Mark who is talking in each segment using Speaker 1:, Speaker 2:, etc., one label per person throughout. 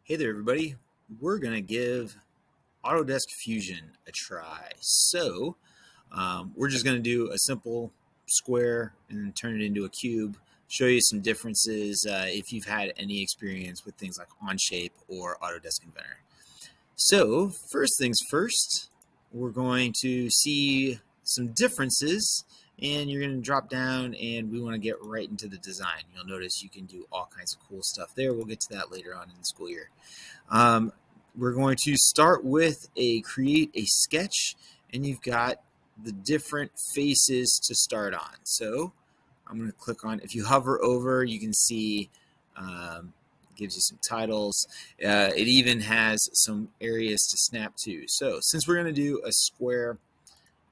Speaker 1: Hey there, everybody. We're going to give Autodesk Fusion a try. We're just going to do a simple square and then turn it into a cube, show you some differences if you've had any experience with things like Onshape or Autodesk Inventor. So, first things first, we're going to see some differences, and you're going to drop down and we want to get right into the design. You'll notice you can do all kinds of cool stuff there. We'll get to that later on in the school year. We're going to start with create a sketch, and you've got the different faces to start on. So I'm going to click on, if you hover over, you can see gives you some titles. It even has some areas to snap to. So since we're going to do a square,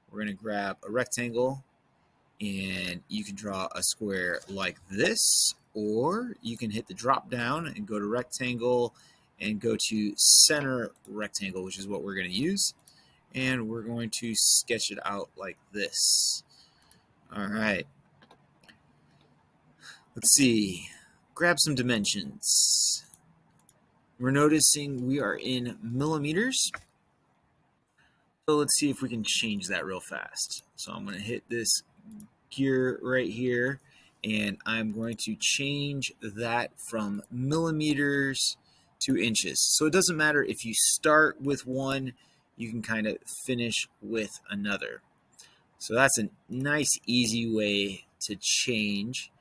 Speaker 1: we're going to grab a rectangle, and you can draw a square like this, or you can hit the drop down and go to rectangle and go to center rectangle, which is what we're going to use. And we're going to sketch it out like this. All right. Let's see. Grab some dimensions. We're noticing we are in millimeters. So let's see if we can change that real fast. So I'm going to hit this gear right here, and I'm going to change that from millimeters to inches. So it doesn't matter if you start with one, you can kind of finish with another. So that's a nice, easy way to change.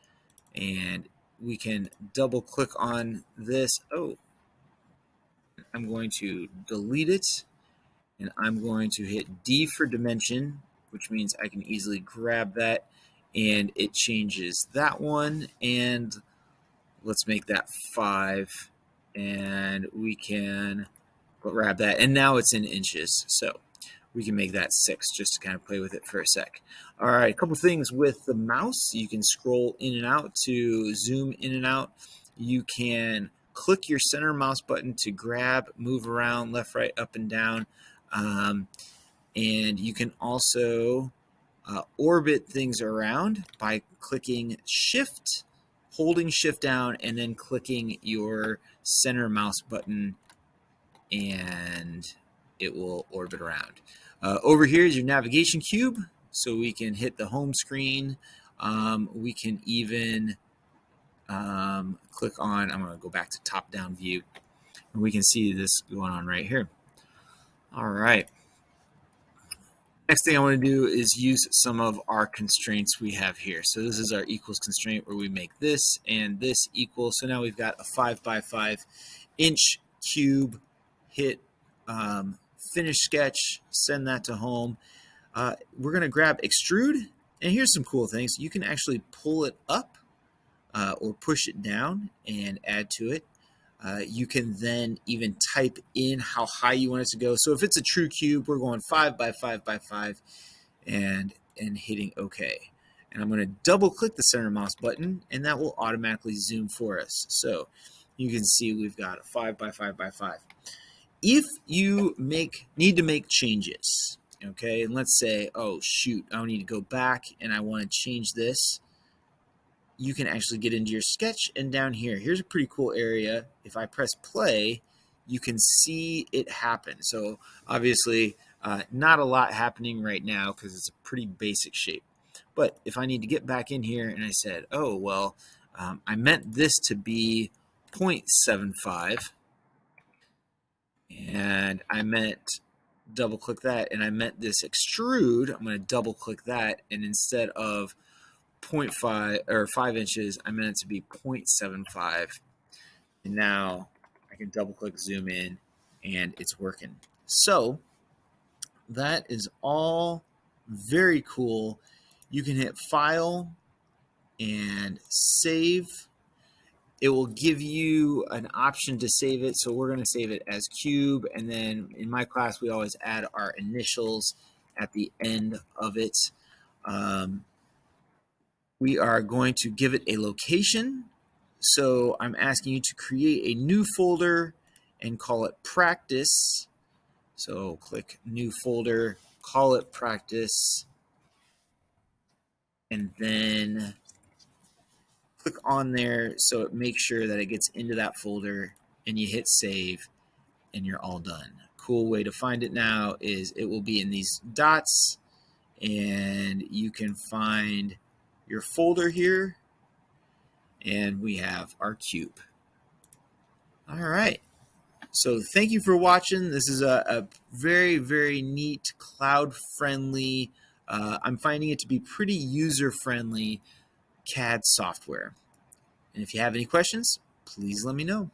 Speaker 1: And we can double click on this. Oh, I'm going to delete it, and I'm going to hit D for dimension, which means I can easily grab that, and it changes that one. And let's make that 5, and we can grab that, and now it's in inches. So we can make that 6 just to kind of play with it for a sec. All right, a couple things with the mouse. You can scroll in and out to zoom in and out. You can click your center mouse button to grab, move around, left, right, up, and down. And you can also orbit things around by clicking Shift, holding Shift down, and then clicking your center mouse button, and it will orbit around. Over here is your navigation cube, so we can hit the home screen. We can even click on, I'm going to go back to top-down view, and we can see this going on right here. All right. Next thing I want to do is use some of our constraints we have here. So this is our equals constraint where we make this and this equal. So now we've got a 5 by 5 inch cube. Hit finish sketch, send that to home. We're going to grab extrude, and here's some cool things. You can actually pull it up or push it down and add to it. You can then even type in how high you want it to go. So if it's a true cube, we're going 5 by 5 by 5 and hitting OK. And I'm going to double click the center mouse button, and that will automatically zoom for us. So you can see we've got a 5 by 5 by 5. If you need to make changes, okay, and let's say, oh shoot, I need to go back and I want to change this, you can actually get into your sketch, and down here, here's a pretty cool area. If I press play, you can see it happen. So obviously not a lot happening right now because it's a pretty basic shape. But if I need to get back in here and I said, oh, well, I meant this to be 0.75, and I meant double click that, and I meant this extrude, I'm going to double click that, and instead of 0.5 or 5 inches, I meant it to be 0.75. And now I can double click, zoom in, and it's working. So that is all very cool. You can hit file and save. It will give you an option to save it. So we're going to save it as cube. And then in my class, we always add our initials at the end of it. We are going to give it a location. So I'm asking you to create a new folder and call it practice. So click new folder, call it practice, and then click on there so it makes sure that it gets into that folder. and you hit save, and you're all done. Cool way to find it now is it will be in these dots, and you can find your folder here, and we have our cube. All right. So thank you for watching. This is a very, very neat, cloud-friendly, I'm finding it to be pretty user-friendly CAD software. And if you have any questions, please let me know.